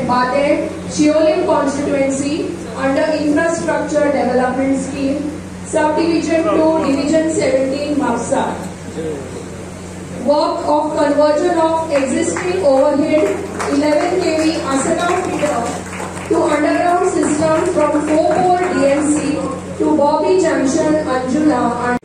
Bate, Shiolim constituency under Infrastructure Development Scheme, Subdivision 2, Division 17, Mapsa. Work of conversion of existing overhead 11 kV Asana feeder to underground system from 44 DMC to Bobby Junction, Anjula. And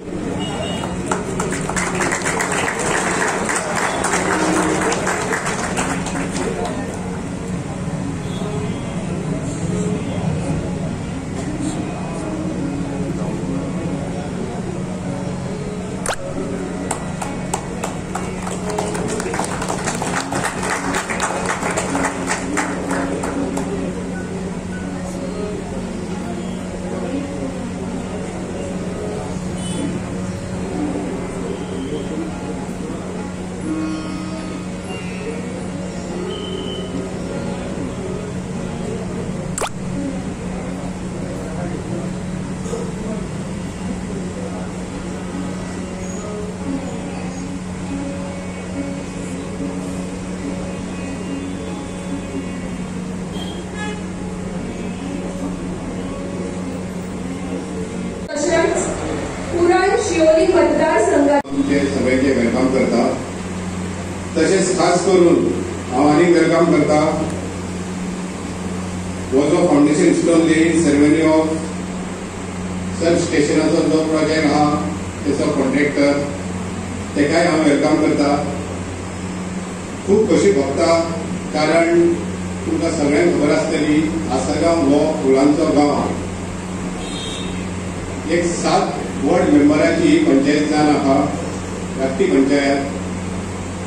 Siolim मतदारसंघात सगळ्यांचे welcome करता. तसेच खास करून हांव आनीक welcome करता हो जो foundation stone laying ceremony of sub स्टेशनाचो जो प्रोजेक्ट आहा तेचो कॉन्ट्रॅक्टर तेकाय हांव वेलकम करता. खूब खोशी भोगता कारण तुमकां सगळ्यांक खबर आसतली आसगांव हो फुलांचो गांव. एक 7 वॉर्ड मेंबराची ही पंचायत जावन आहा. धाकटी पंचायत,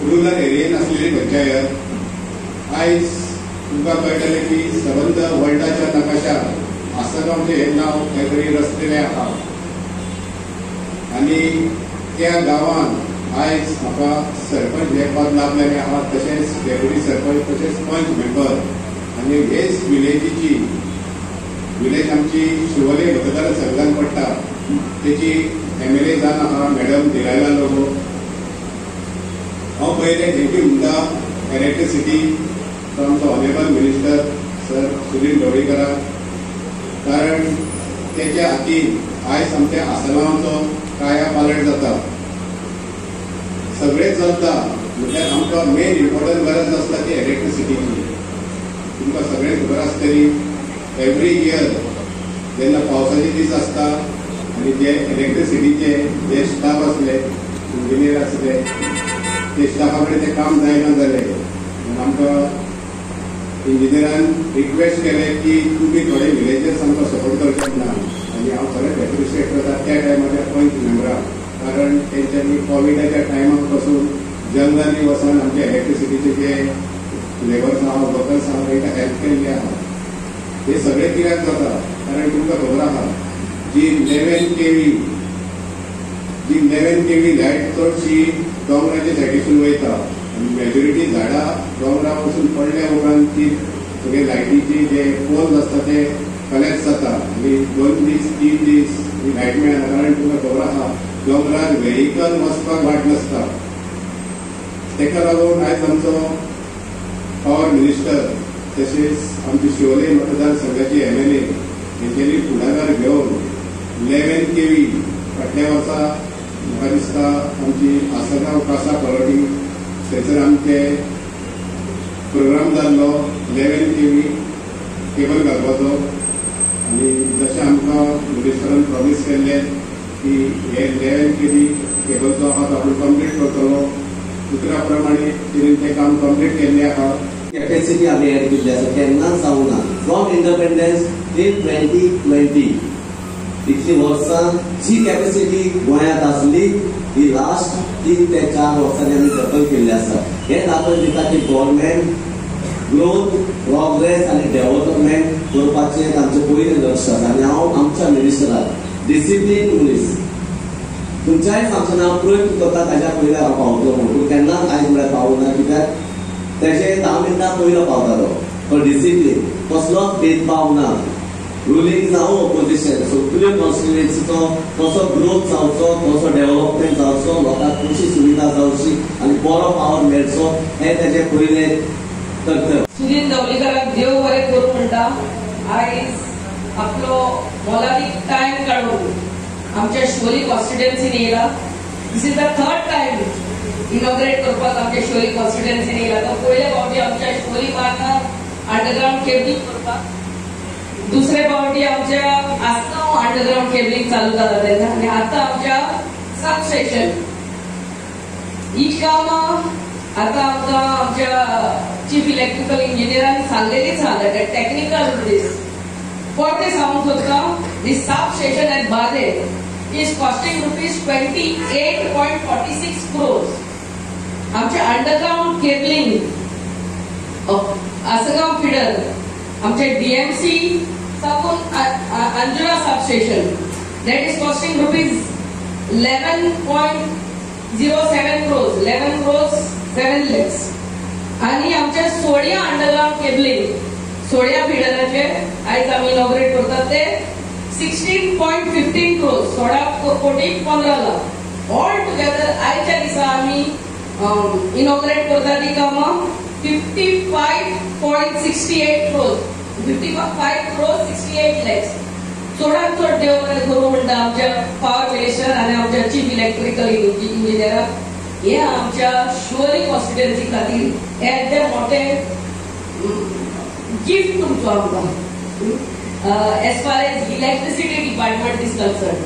रुरल एरियेन आसलेली पंचायत. आयज तुमकां कळटलें की सबंद वर्ल्डाच्या नकाशार आसगांवचें हें नांव एवरी रचलेलें आहा. आनी त्या गांवांत आयज म्हाका सरपंच हे पद लाभलेलें आहा. तशेंच डेप्युटी सरपंच तशेंच पंच मेंबर आनी हेच विलेज आमची शिवोले मतदारसंघात पडटा. तेची MLA जावन आहा मॅडम दिलायला लोगो. हांव पयलें थँक्यू म्हणटा electricity from the honourable minister sir Sunil ढवळीकराक. कारण तेच्या हातीन आयज आमच्या आसगांवचो काया पालट जाता. सगळें चलता म्हटल्यार आमकां मेन इम्पॉर्टंट गरज आसता ती इलेक्ट्रिसिटीची. तुमकां सगळें खबर आसतली एवरी इयर जेन्ना पावसाचे दीस आसता आनी जे इलेक्ट्रिसिटीचे जे स्टाफ आसले इंजिनियर आसले ते स्टाफा कडेन तें काम जायना जालें. आमकां इंजिनियरान रिक्वेस्ट केलें की तुमी थोडे विलेजर्स आमकां सपोर्ट करचें ना. आनी हांव खरेंच एप्रिशिएट करता त्या टायमाच्या पंच मेंबराक. कारण तेंच्यांनी कोविडाच्या टायमाक पासून जंगलांनी वचून आमचे इलेक्ट्रिसिटीचे जे लेबर्स आहा वर्कर्स आहा तांकां हेल्प केल्ली आहा. हे सगळें कित्याक जाता कारण तुमकां खबर आहा जी 11 kV लायट चडशी दोंगराचे सायडीसून वयता आनी मेजॉरिटी झाडां दोंगरा वचून पडल्या उपरांत ती सगळे लायटीचे जे पोल्स आसता ते कनेक्ट जाता आनी 2 दीस 3 दीस ही लायट मेळना. कारण तुमकां खबर आहा दोंगरार व्हेहिकल वचपाक वाट नासता. तेका लागून आयज आमचो पावर मिनिस्टर तशेंच आमची शिवोले मतदारसंघाची MLA हेंच्यांनी फुडाकार घेवन 11 kV फाटल्या वर्सा म्हाका दिसता आमची आसगांव कासा परोटी थंयसर आमचे प्रोग्राम जाल्लो 11 kV केबल घालपाचो. आनी जशें आमकां मिनिस्टरान प्रॉमीस केल्लें की हे 11 kV केबलचो आहा तो आपूण कंप्लीट करतलो. उतरा प्रमाणे तिणें तें काम कंप्लीट केल्लें आहा. कॅपॅसिटी आमी एड केल्ली आसा केन्नाच जावना. फ्रॉम इंडिपेंडन्स टील 2020 इतली वर्सां जी कॅपॅसिटी गोंयांत आसली ही लास्ट 3 ते 4 वर्सांनी आमी डबल केल्ली आसा. हे दाखोवन दिता की गव्हर्नमेंट ग्रोथ प्रोग्रेस आनी डेव्हलपमेंट करपाचें आमचें पयलें लक्ष आसा. आनी हांव आमच्या मिनिस्टराक डिसिप्लीन मनीस तुमच्याय सांगतना हांव प्रयत्न करता ताच्या पयलीं हांव पावतलो म्हणून. पूण केन्नाच आयज म्हळ्यार पावना कित्याक तेजे 10 मिनटां पयलो पावतालो. पण डिसिप्लीन कसलोच भेदभाव ना. रुलींग जावं ऑपोजिशन सगळ्यो कॉन्स्टिट्युएन्सीचो कसो ग्रोथ जावचो कसो डेव्हलपमेंट जावचो लोकांक कशी सुविधा जावची आनी बरो पावर मेळचो हें तेजें पयलें करता. सुनील दवलीकराक देव बरें करूं म्हणटा. आयज आपलो मोलादीक टायम काडून आमच्या शिवोली कॉन्स्टिट्युएन्सीन येयला. This is the third time inaugurate करपाक आमच्या शिवोली कॉन्स्टिट्युएन्सीन येयला. तो पयले फावटी आमच्या शिवोली बांदार अंडरग्राउंड केबलिंग करपाक, दुसरे फावटी आमच्या आसगांव अंडरग्राउंड केबलिंग चालू जाता तेन्ना, आनी आतां आमच्या सब स्टेशन ही कामां आतां आमकां आमच्या चीफ इलेक्ट्रिकल इंजिनियरान सांगलेलीच आहा दॅट टेक्निकल दीस परते सांगूंक सोदता. दी सब स्टेशन एट बादे इज कॉस्टिंग ₹28.46 crores. आमचे अंडरग्राउंड केबलिंग आसगांव फिडर आमचे DMC साकून Anjuna sub station that is costing ₹11.07 crores, 11 crores 7 lakhs. आणि आमच्या सोडिया अंडरग्राउंड केबलिंग सोडिया फिडराचे आयज आमी इनॉग्रेट करतात ते 16.15 crores, 16.15 लाख. ऑल टुगेदर आयच्या दिसा आमी इनॉग्रेट करतात ती कामां 55.68 crores, 55 crores 68 lakhs. चडांत चड देव बरें करूं म्हणटा आमच्या पावर मिनिस्टर आनी आमच्या चीफ इलेक्ट्रिकल इंजिनियराक. हे आमच्या शिवोली कॉन्स्टिट्युएन्सी खातीर हे मोठे गिफ्ट तुमचो आमकां as far as electricity department is concern.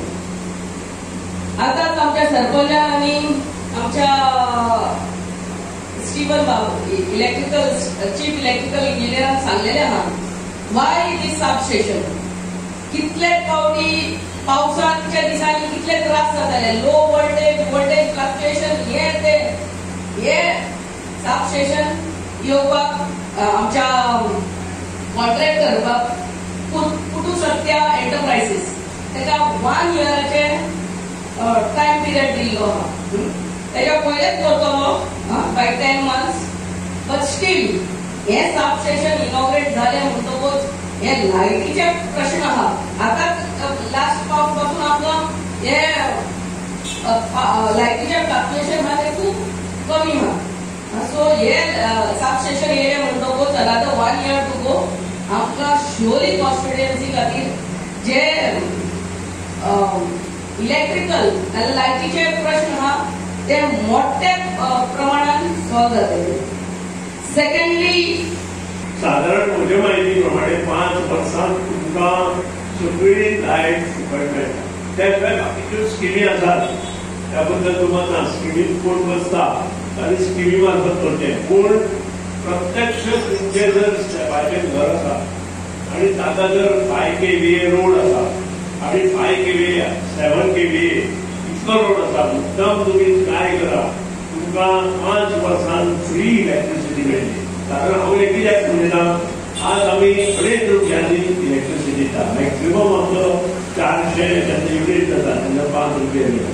आतांच आमच्या सरपंचान आनी आमच्या स्टीवन बाबू इलेक्ट्रिकल चीफ इलेक्ट्रिकल इंजिनियरान सांगलेले आहा वाय दीस सब स्टेशन. कितले फावटी पावसाच्या दिसांनी कितले त्रास जाताले, लो वोल्टेज फ्लक्च्युएशन, हे सब स्टेशन येवपाक आमच्या कॉन्ट्रॅक्ट करपाक पुटू सत्या एंटरप्राइजेस ताका 1 yearचे टाइम पिरियड दिल्लो आहा. ताच्या पयलेच करतलो बाय 10 months. बट स्टील हे सब स्टेशन इनॉग्रेट जाले म्हणटकूच हे लायटीचे प्रश्न आहा. आता लास्ट पावस पासून आमकां हे लायटीचे फ्लक्च्युएशन आहा ते खूब कमी आहा. सो हे सब स्टेशन येयले म्हणटकूच आतां 1 year टू गो आमकां शिवोली कॉन्स्टिट्युएन्सी खातीर जे इलेक्ट्रिकल आनी लायटीचे प्रश्न आहा ते मोठ्या प्रमाणात सॉल्व जातले. सेकंडली साधारण म्हज्या म्हायती प्रमाणे 5 वर्सांत तुमकां सगळी लायट फुकट मेळटा. त्या शिवाय बाकीच्यो स्किमी आसात त्या बद्दल तुमकां स्किमीत कोण बसता आनी स्किमी मार्फत करचें. पूण प्रत्यक्ष तुमचें जर स्लॅबाचें घर आसा आनी ताका जर 5 kVA रोड आसा आनी 5 kVA 7 kVA इतको रोड आसा, मुद्दाम तुमी काय करा, तुमकां 5 वर्सांत फ्री इलेक्ट्रिसिटी मेळटली. कारण हांव कित्याक म्हणटा, आज आमी 2.5 रुपयांनी इलेक्ट्रिसिटी दिता. मॅक्सिमम आमचो 400 जेन्ना युनिट जाता तेन्ना 5 रुपया आसा.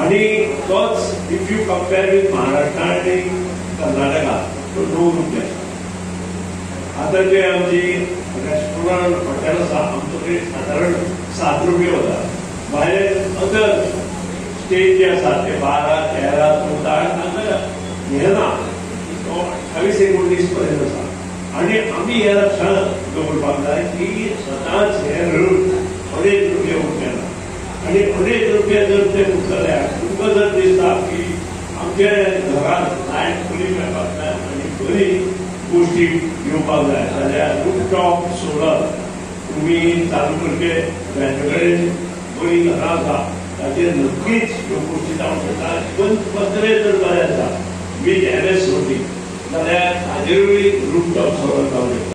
आनी तोच if you compare with Maharashtra आनी कर्नाटका तो 9 रुपया. आतां जे आमची रेस्टॉरंट हॉटेल आसा आमचो ते साधारण 7 रुपया वता. भायर अदर स्टेट जे आसा ते 12, 13, 14 तांकां हें ना, 28-29 पर्यंत आसा. आनी आमी हे लक्षांत दवरपाक जाय की सदांच हे रूट 2.5 रुपया उरचेना. आनी 2.5 रुपया जर ते उरतल्यार तुमकां जर दिसता की आमच्या घरांत लायट बरी मेळपाक जाय आनी बरी गोश्टी घेवपाक जाय जाल्यार रूफटॉप सोलर तुमी चालू करचे. जाचे कडेन बरी घरां आसा ताचेर नक्कीच ह्यो गोश्टी जावंक शकता. पण पत्रे जर बरें आसा विथ MS जाल्यार हाजेरूय रूफटॉप सोलर जावंक शकता.